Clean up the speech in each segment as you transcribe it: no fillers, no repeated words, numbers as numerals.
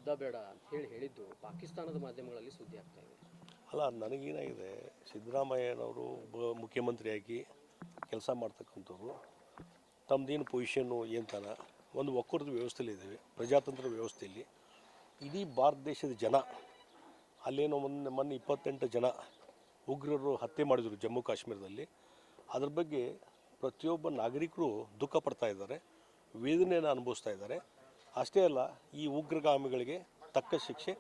ಯುದ್ಧ ಬೇಡ ಅಂತ ಹೇಳಿದ್ದು ಪಾಕಿಸ್ತಾನದ ಮಾಧ್ಯಮಗಳಲ್ಲಿ ಸುದ್ದಿ ಆಗ್ತಾ ಇದೆ. ಅಲ್ಲ, ನನಗೇನಾಗಿದೆ, ಸಿದ್ದರಾಮಯ್ಯನವರು ಮುಖ್ಯಮಂತ್ರಿಯಾಗಿ ಕೆಲಸ ಮಾಡ್ತಕ್ಕಂಥವ್ರು ತಮ್ಮದೇನು ಪೊಸಿಷನ್ನು ಏನ್ತಾನ ಒಂದು ಒಕ್ಕೂಟದ ವ್ಯವಸ್ಥೆಯಲ್ಲಿ ಇದ್ದೇವೆ, ಪ್ರಜಾತಂತ್ರ ವ್ಯವಸ್ಥೆಯಲ್ಲಿ ಇಡೀ ಭಾರತ ದೇಶದ ಜನ ಅಲ್ಲೇನೋ ಮೊನ್ನೆ 28 ಜನ ಉಗ್ರರು ಹತ್ಯೆ ಮಾಡಿದರು ಜಮ್ಮು ಕಾಶ್ಮೀರದಲ್ಲಿ. ಅದ್ರ ಬಗ್ಗೆ ಪ್ರತಿಯೊಬ್ಬ ನಾಗರಿಕರು ದುಃಖ ಪಡ್ತಾ ಇದ್ದಾರೆ, ವೇದನೆಯನ್ನು ಅನುಭವಿಸ್ತಾ ಇದ್ದಾರೆ. ಅಷ್ಟೇ ಅಲ್ಲ, ಈ ಉಗ್ರಗಾಮಿಗಳಿಗೆ ತಕ್ಕ ಶಿಕ್ಷೆ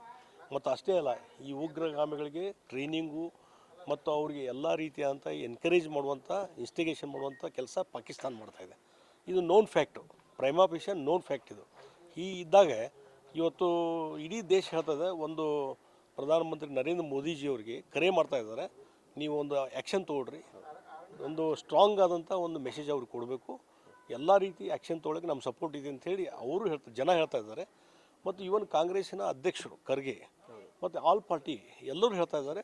ಮತ್ತು ಅಷ್ಟೇ ಅಲ್ಲ, ಈ ಉಗ್ರಗಾಮಿಗಳಿಗೆ ಟ್ರೈನಿಂಗು ಮತ್ತು ಅವರಿಗೆ ಎಲ್ಲ ರೀತಿಯಾದಂಥ ಎನ್ಕರೇಜ್ ಮಾಡುವಂಥ, ಇನ್ಸ್ಟಿಗೇಷನ್ ಮಾಡುವಂಥ ಕೆಲಸ ಪಾಕಿಸ್ತಾನ ಮಾಡ್ತಾಯಿದೆ. ಇದು ನೋನ್ ಫ್ಯಾಕ್ಟು, ಪ್ರೈಮಾಫಿಷನ್ ನೋನ್ ಫ್ಯಾಕ್ಟ್. ಇದು ಇದ್ದಾಗ ಇವತ್ತು ಇಡೀ ದೇಶ ಹೇಳ್ತದೆ, ಒಂದು ಪ್ರಧಾನಮಂತ್ರಿ ನರೇಂದ್ರ ಮೋದಿಜಿಯವರಿಗೆ ಕರೆ ಮಾಡ್ತಾ ಇದ್ದಾರೆ, ನೀವು ಒಂದು ಆ್ಯಕ್ಷನ್ ತೊಗೊಳ್ರಿ, ಒಂದು ಸ್ಟ್ರಾಂಗ್ ಆದಂಥ ಒಂದು ಮೆಸೇಜ್ ಅವ್ರಿಗೆ ಕೊಡಬೇಕು, ಎಲ್ಲ ರೀತಿ ಆ್ಯಕ್ಷನ್ ತೊಗೊಳಕ್ಕೆ ನಮ್ಮ ಸಪೋರ್ಟ್ ಇದೆ ಅಂಥೇಳಿ ಅವರು ಜನ ಹೇಳ್ತಾ ಇದ್ದಾರೆ. ಮತ್ತು ಇವನ್ ಕಾಂಗ್ರೆಸ್ಸಿನ ಅಧ್ಯಕ್ಷರು ಖರ್ಗೆ ಮತ್ತು ಆಲ್ ಪಾರ್ಟಿ ಎಲ್ಲರೂ ಹೇಳ್ತಾ ಇದ್ದಾರೆ,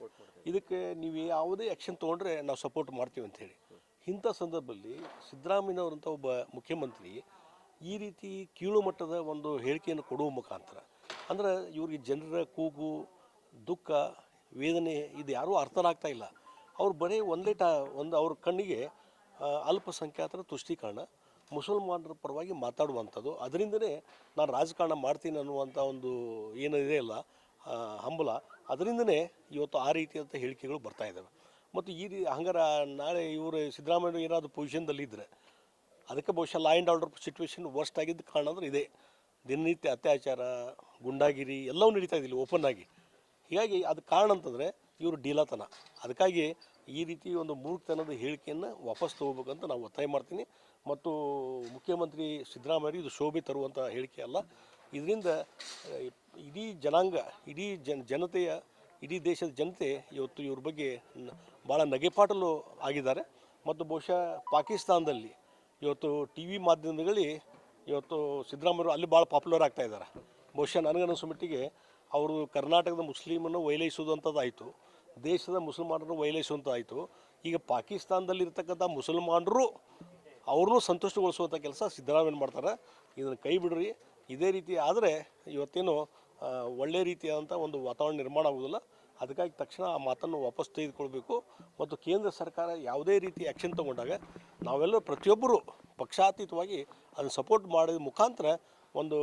ಇದಕ್ಕೆ ನೀವು ಯಾವುದೇ ಆ್ಯಕ್ಷನ್ ತೊಗೊಂಡ್ರೆ ನಾವು ಸಪೋರ್ಟ್ ಮಾಡ್ತೀವಿ ಅಂಥೇಳಿ. ಇಂಥ ಸಂದರ್ಭದಲ್ಲಿ ಸಿದ್ದರಾಮಯ್ಯನವರಂಥ ಒಬ್ಬ ಮುಖ್ಯಮಂತ್ರಿ ಈ ರೀತಿ ಕೀಳು ಮಟ್ಟದ ಒಂದು ಹೇಳಿಕೆಯನ್ನು ಕೊಡುವ ಮುಖಾಂತರ ಅಂದರೆ ಇವ್ರಿಗೆ ಜನರ ಕೂಗು, ದುಃಖ, ವೇದನೆ ಇದು ಯಾರೂ ಅರ್ಥನಾಗ್ತಾ ಇಲ್ಲ. ಅವ್ರು ಬರೀ ಒಂದು ಅವ್ರ ಕಣ್ಣಿಗೆ ಅಲ್ಪಸಂಖ್ಯಾತರ ತುಷ್ಟೀಕರಣ, ಮುಸಲ್ಮಾನರ ಪರವಾಗಿ ಮಾತಾಡುವಂಥದ್ದು, ಅದರಿಂದನೇ ನಾನು ರಾಜಕಾರಣ ಮಾಡ್ತೀನಿ ಅನ್ನುವಂಥ ಒಂದು ಏನಿದೆ ಅಲ್ಲ ಹಂಬಲ, ಅದರಿಂದನೇ ಇವತ್ತು ಆ ರೀತಿಯಾದಂಥ ಹೇಳಿಕೆಗಳು ಬರ್ತಾ ಇದ್ದಾವೆ. ಮತ್ತು ಹಂಗಾರೆ ನಾಳೆ ಇವರು ಸಿದ್ದರಾಮಯ್ಯ ಏನಾದರೂ ಪೊಸಿಷನ್ದಲ್ಲಿದ್ದರೆ ಅದಕ್ಕೆ ಬಹುಶಃ law and order situation worst ಆಗಿದ್ದ ಕಾರಣ ಅಂದರೆ ಇದೆ. ದಿನನಿತ್ಯ ಅತ್ಯಾಚಾರ, ಗುಂಡಾಗಿರಿ ಎಲ್ಲವೂ ನಡೀತಾ ಇದ್ದಿಲ್ಲ ಓಪನ್ ಆಗಿ. ಹೀಗಾಗಿ ಅದು ಕಾರಣ ಅಂತಂದರೆ ಇವರು ಡೀಲಾತನ. ಅದಕ್ಕಾಗಿ ಈ ರೀತಿ ಒಂದು ಮೂರ್ಖತನದ ಹೇಳಿಕೆಯನ್ನು ವಾಪಸ್ ತೊಗೋಬೇಕಂತ ನಾವು ಒತ್ತಾಯ ಮಾಡ್ತೀನಿ. ಮತ್ತು ಮುಖ್ಯಮಂತ್ರಿ ಸಿದ್ದರಾಮಯ್ಯ ಇದು ಶೋಭೆ ತರುವಂಥ ಹೇಳಿಕೆ ಅಲ್ಲ. ಇದರಿಂದ ಇಡೀ ಜನಾಂಗ, ಇಡೀ ಜನತೆಯ, ಇಡೀ ದೇಶದ ಜನತೆ ಇವತ್ತು ಇವ್ರ ಬಗ್ಗೆ ಭಾಳ ನಗೆಪಾಟಲು ಆಗಿದ್ದಾರೆ. ಮತ್ತು ಬಹುಶಃ ಪಾಕಿಸ್ತಾನದಲ್ಲಿ ಇವತ್ತು ಟಿ ವಿ ಮಾಧ್ಯಮಗಳಲ್ಲಿ ಇವತ್ತು ಸಿದ್ದರಾಮಯ್ಯರು ಅಲ್ಲಿ ಭಾಳ ಪಾಪ್ಯುಲರ್ ಆಗ್ತಾ ಇದ್ದಾರೆ. ಬಹುಶಃ ನನಗನ್ನಿಸೋ ಮಟ್ಟಿಗೆ ಅವರು ಕರ್ನಾಟಕದ ಮುಸ್ಲಿಮನ್ನು ವೈಲೈಸುವುದಂಥದ್ದಾಯಿತು, ದೇಶದ ಮುಸಲ್ಮಾನರನ್ನು ವೈಲೈಸುವಂಥದ್ದಾಯಿತು. ಈಗ ಪಾಕಿಸ್ತಾನದಲ್ಲಿರ್ತಕ್ಕಂಥ ಮುಸಲ್ಮಾನರು ಅವ್ರನ್ನೂ ಸಂತುಷ್ಟಗೊಳಿಸುವಂಥ ಕೆಲಸ ಸಿದ್ದರಾಮಯ್ಯ ಮಾಡ್ತಾರೆ. ಇದನ್ನು ಕೈ ಬಿಡ್ರಿ. ಇದೇ ರೀತಿ ಆದರೆ ಇವತ್ತೇನು ಒಳ್ಳೆಯ ರೀತಿಯಾದಂಥ ಒಂದು ವಾತಾವರಣ ನಿರ್ಮಾಣ ಆಗೋದಿಲ್ಲ. ಅದಕ್ಕಾಗಿ ತಕ್ಷಣ ಆ ಮಾತನ್ನು ವಾಪಸ್ ತೆಗೆದುಕೊಳ್ಬೇಕು. ಮತ್ತು ಕೇಂದ್ರ ಸರ್ಕಾರ ಯಾವುದೇ ರೀತಿ ಆ್ಯಕ್ಷನ್ ತೊಗೊಂಡಾಗ ನಾವೆಲ್ಲರೂ ಪ್ರತಿಯೊಬ್ಬರು ಪಕ್ಷಾತೀತವಾಗಿ ಅದನ್ನು ಸಪೋರ್ಟ್ ಮಾಡಿದ ಮುಖಾಂತರ ಒಂದು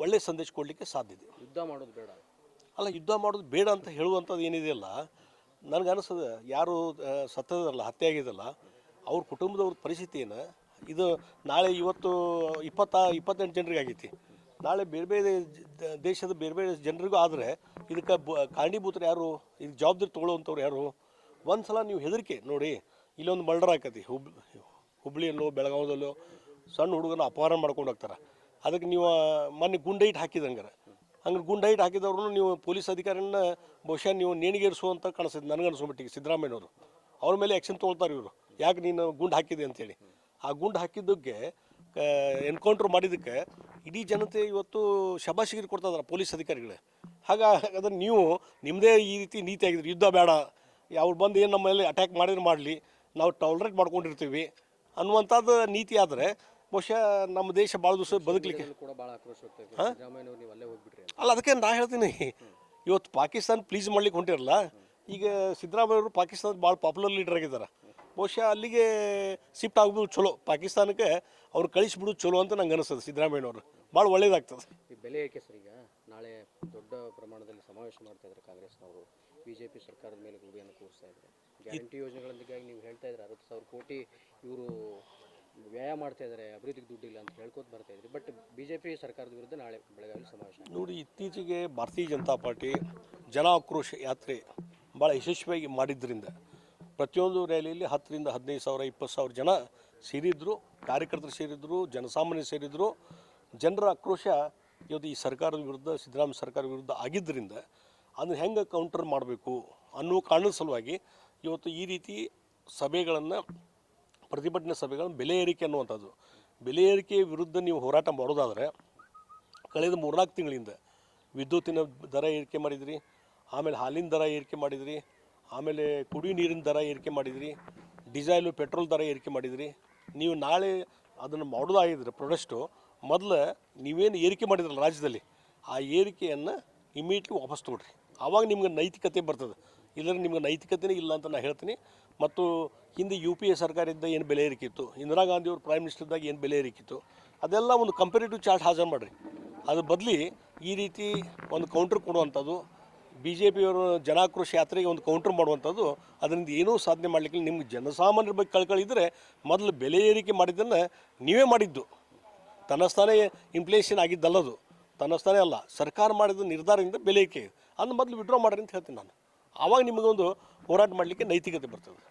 ಒಳ್ಳೆಯ ಸಂದೇಶ ಕೊಡಲಿಕ್ಕೆ ಸಾಧ್ಯ ಇದೆ. ಯುದ್ಧ ಮಾಡೋದು ಬೇಡ ಅಲ್ಲ, ಯುದ್ಧ ಮಾಡೋದು ಬೇಡ ಅಂತ ಹೇಳುವಂಥದ್ದು ಏನಿದೆಯಲ್ಲ, ನನಗನ್ನಿಸ್ತದೆ ಯಾರು ಸತ್ತದಲ್ಲ, ಹತ್ಯೆ ಆಗಿದೆಯಲ್ಲ, ಅವ್ರ ಕುಟುಂಬದವ್ರ ಪರಿಸ್ಥಿತಿಯನ್ನು ಇದು ನಾಳೆ ಇವತ್ತು 28 ಜನರಿಗೆ ಆಗೈತಿ, ನಾಳೆ ಬೇರೆ ಬೇರೆ ದೇಶದ ಬೇರೆ ಬೇರೆ ಜನರಿಗೂ ಆದರೆ ಇದಕ್ಕೆ ಕಾರಣೀಭೂತರು ಯಾರು, ಇದು ಜವಾಬ್ದಾರಿ ತೊಗೊಳ್ಳೋವಂಥವ್ರು ಯಾರು? ಒಂದು ಸಲ ನೀವು ಹೆದರಿಕೆ ನೋಡಿ, ಇಲ್ಲೊಂದು ಮರ್ಡರ್ ಆಕತಿ ಹುಬ್ಳಿಯಲ್ಲೋ ಬೆಳಗಾವದಲ್ಲೋ ಸಣ್ಣ ಹುಡುಗನ ಅಪಹರಣ ಮಾಡ್ಕೊಂಡು ಹೋಗ್ತಾರೆ. ಅದಕ್ಕೆ ನೀವು ಮೊನ್ನೆ ಗುಂಡೈಟ್ ಹಾಕಿದಂಗಾರೆ ಗುಂಡೈಟ್ ಹಾಕಿದವ್ರನ್ನು ನೀವು ಪೊಲೀಸ್ ಅಧಿಕಾರಿನ ಬಹುಶಃ ನೀವು ನೇಣಿಗೇರಿಸುವಂತ ಕಾಣಿಸ್ತದೆ ನನಗನ್ನಿಸೋ ಮಟ್ಟಿಗೆ. ಸಿದ್ದರಾಮಯ್ಯನವರು ಅವ್ರ ಮೇಲೆ ಆ್ಯಕ್ಷನ್ ತೊಗೊಳ್ತಾರೆ. ಇವರು ಯಾಕೆ ನೀನು ಗುಂಡು ಹಾಕಿದೆ ಅಂತೇಳಿ, ಆ ಗುಂಡು ಹಾಕಿದ್ದಕ್ಕೆ ಎನ್ಕೌಂಟ್ರ್ ಮಾಡಿದ್ದಕ್ಕೆ ಇಡೀ ಜನತೆ ಇವತ್ತು ಶಬಾಷಿಗಿರಿ ಕೊಡ್ತಾ ಇದ್ದಾರೆ ಪೊಲೀಸ್ ಅಧಿಕಾರಿಗಳೇ. ಹಾಗಾದ್ರೆ ನೀವು ನಿಮ್ಮದೇ ಈ ರೀತಿ ನೀತಿ ಆಗಿದ್ರೆ ಯುದ್ಧ ಬೇಡ, ಅವ್ರು ಬಂದು ಏನು ನಮ್ಮ ಮೇಲೆ ಅಟ್ಯಾಕ್ ಮಾಡಿದ್ರೆ ಮಾಡಲಿ, ನಾವು ಟಾಲರೇಟ್ ಮಾಡ್ಕೊಂಡಿರ್ತೀವಿ ಅನ್ನುವಂಥದ್ದು ನೀತಿ ಆದರೆ ಬಹುಶಃ ನಮ್ಮ ದೇಶ ಭಾಳ ದಿವಸ ಬದುಕಲಿಕ್ಕೆ ಕೂಡ ಭಾಳ ಆಕ್ರೋಶ ಹೋಗ್ತದೆ. ಸಿದ್ದರಾಮಯ್ಯನವರು ನೀವು ಅಲ್ಲೇ ಹೋಗ್ಬಿಟ್ರಿ ಅಲ್ಲ. ಅದಕ್ಕೆ ನಾ ಹೇಳ್ತೀನಿ, ಇವತ್ತು ಪಾಕಿಸ್ತಾನ ಪ್ಲೀಸ್ ಮಾಡ್ಲಿಕ್ಕೆ ಹೊಂಟಿರಲ್ಲ. ಈಗ ಸಿದ್ದರಾಮಯ್ಯವರು ಪಾಕಿಸ್ತಾನದ ಭಾಳ ಪಾಪ್ಯುಲರ್ ಲೀಡರ್ ಆಗಿದ್ದಾರೆ. ಬಹುಶಃ ಅಲ್ಲಿಗೆ ಶಿಫ್ಟ್ ಆಗ್ಬೋದು ಚಲೋ, ಪಾಕಿಸ್ತಾನಕ್ಕೆ ಅವ್ರು ಕಳಿಸ್ಬಿಡೋದು ಚಲೋ ಅಂತ ನಂಗೆ ಅನಿಸ್ತದೆ. ಸಿದ್ದರಾಮಯ್ಯನವರು ಭಾಳ ಒಳ್ಳೇದಾಗ್ತದೆ. ಈ ಬೆಲೆ ಏಕೆ ಸರ್? ಈಗ ನಾಳೆ ದೊಡ್ಡ ಪ್ರಮಾಣದಲ್ಲಿ ಸಮಾವೇಶ ಮಾಡ್ತಾ ಇದ್ದಾರೆ ಕಾಂಗ್ರೆಸ್ನವರು, BJP ಸರ್ಕಾರದ ಮೇಲೆ ಗುಡಿಯನ್ನು ಕೂರಿಸ್ತಾ ಇದ್ದಾರೆ. ಗ್ಯಾರಂಟಿ ಯೋಜನೆಗಳೊಂದಿಗೆ ನೀವು ಹೇಳ್ತಾ ಇದ್ದಾರೆ 60,000 ಕೋಟಿ ಇವರು ವ್ಯಯ ಮಾಡ್ತಾ ಇದ್ದಾರೆ, ಅಭಿವೃದ್ಧಿಗೆ ದುಡ್ಡಿಲ್ಲ ಅಂತ ಹೇಳ್ಕೊತ ಬರ್ತಾ ಇದ್ರಿ. ಬಟ್ BJP ಸರ್ಕಾರದ ವಿರುದ್ಧ ನಾಳೆ ಬೆಳಗಾವಿ ಸಮಾವೇಶ ನೋಡಿ. ಇತ್ತೀಚೆಗೆ ಭಾರತೀಯ ಜನತಾ ಪಾರ್ಟಿ ಜನ ಆಕ್ರೋಶ ಯಾತ್ರೆ ಭಾಳ ಯಶಸ್ವಿಯಾಗಿ ಮಾಡಿದ್ದರಿಂದ ಪ್ರತಿಯೊಂದು ರ್ಯಾಲಿಯಲ್ಲಿ 10,000 ರಿಂದ 15,000 20,000 ಜನ ಸೇರಿದ್ರು, ಕಾರ್ಯಕರ್ತರು ಸೇರಿದ್ರು, ಜನಸಾಮಾನ್ಯರು ಸೇರಿದ್ರು. ಜನರ ಆಕ್ರೋಶ ಇವತ್ತು ಈ ಸರ್ಕಾರದ ವಿರುದ್ಧ, ಸಿದ್ದರಾಮಯ್ಯ ಸರ್ಕಾರದ ವಿರುದ್ಧ ಆಗಿದ್ದರಿಂದ ಅದನ್ನು ಹೆಂಗೆ ಕೌಂಟರ್ ಮಾಡಬೇಕು ಅನ್ನೋ ಕಾರಣದ ಸಲುವಾಗಿ ಇವತ್ತು ಈ ರೀತಿ ಸಭೆಗಳನ್ನು, ಪ್ರತಿಭಟನೆ ಸಭೆಗಳನ್ನು, ಬೆಲೆ ಏರಿಕೆ ಅನ್ನುವಂಥದ್ದು, ಬೆಲೆ ಏರಿಕೆ ವಿರುದ್ಧ ನೀವು ಹೋರಾಟ ಮಾಡೋದಾದರೆ ಕಳೆದ 3-4 ತಿಂಗಳಿಂದ ವಿದ್ಯುತ್ತಿನ ದರ ಏರಿಕೆ ಮಾಡಿದ್ರಿ, ಆಮೇಲೆ ಹಾಲಿನ ದರ ಏರಿಕೆ ಮಾಡಿದ್ರಿ, ಆಮೇಲೆ ಕುಡಿಯೋ ನೀರಿನ ದರ ಏರಿಕೆ ಮಾಡಿದ್ರಿ, ಡೀಸೆಲು ಪೆಟ್ರೋಲ್ ದರ ಏರಿಕೆ ಮಾಡಿದ್ರಿ. ನೀವು ನಾಳೆ ಅದನ್ನು ಮಾಡೋದಾಗಿದ್ರೆ ಪ್ರೊಡಕ್ಟು ಮೊದಲು ನೀವೇನು ಏರಿಕೆ ಮಾಡಿದ್ರಲ್ಲ ರಾಜ್ಯದಲ್ಲಿ, ಆ ಏರಿಕೆಯನ್ನು ಇಮಿಡಿಯೇಟ್ಲಿ ವಾಪಸ್ ತೊಗೊಳ್ರಿ. ಆವಾಗ ನಿಮ್ಗೆ ನೈತಿಕತೆ ಬರ್ತದೆ. ಇಲ್ಲದ್ರೆ ನಿಮ್ಗೆ ನೈತಿಕತೆನೇ ಇಲ್ಲ ಅಂತ ನಾನು ಹೇಳ್ತೀನಿ. ಮತ್ತು ಹಿಂದೆ UPA ಸರ್ಕಾರ ಇದ್ದ ಏನು ಬೆಲೆ ಏರಿಕೆ ಇತ್ತು, ಇಂದಿರಾ ಗಾಂಧಿಯವರು ಪ್ರೈಮ್ ಮಿನಿಸ್ಟರ್ ಇದ್ದಾಗ ಏನು ಬೆಲೆ ಏರಿಕೆ ಇತ್ತು, ಅದೆಲ್ಲ ಒಂದು ಕಂಪೇರಿಟಿವ್ ಚಾರ್ಟ್ ಹಾಜರು ಮಾಡಿರಿ. ಅದ್ರ ಬದಲಿ ಈ ರೀತಿ ಒಂದು ಕೌಂಟ್ರ್ ಕೊಡುವಂಥದ್ದು, BJPಯವರು ಜನಾಕ್ರೋಶ ಯಾತ್ರೆಗೆ ಒಂದು ಕೌಂಟ್ರ್ ಮಾಡುವಂಥದ್ದು, ಅದರಿಂದ ಏನೂ ಸಾಧನೆ ಮಾಡಲಿಕ್ಕೆ ನಿಮ್ಗೆ ಜನಸಾಮಾನ್ಯರ ಬಗ್ಗೆ ಕಳ್ಕಳಿದ್ರೆ ಮೊದಲು ಬೆಲೆ ಏರಿಕೆ ಮಾಡಿದ್ದನ್ನು ನೀವೇ ಮಾಡಿದ್ದು. ತನ್ನಸ್ಥಾನೇ ಇನ್ಫ್ಲೇಷನ್ ಆಗಿದ್ದಲ್ಲದು, ತನ್ನಸ್ಥಾನೇ ಅಲ್ಲ, ಸರ್ಕಾರ ಮಾಡಿದ ನಿರ್ಧಾರದಿಂದ ಬೆಲೆ ಏರಿಕೆ ಅದನ್ನು ಮೊದಲು ವಿಡ್ರಾ ಮಾಡಿರಿ ಅಂತ ಹೇಳ್ತೀನಿ ನಾನು. ಆವಾಗ ನಿಮಗೊಂದು ಹೋರಾಟ ಮಾಡಲಿಕ್ಕೆ ನೈತಿಕತೆ ಬರ್ತದೆ.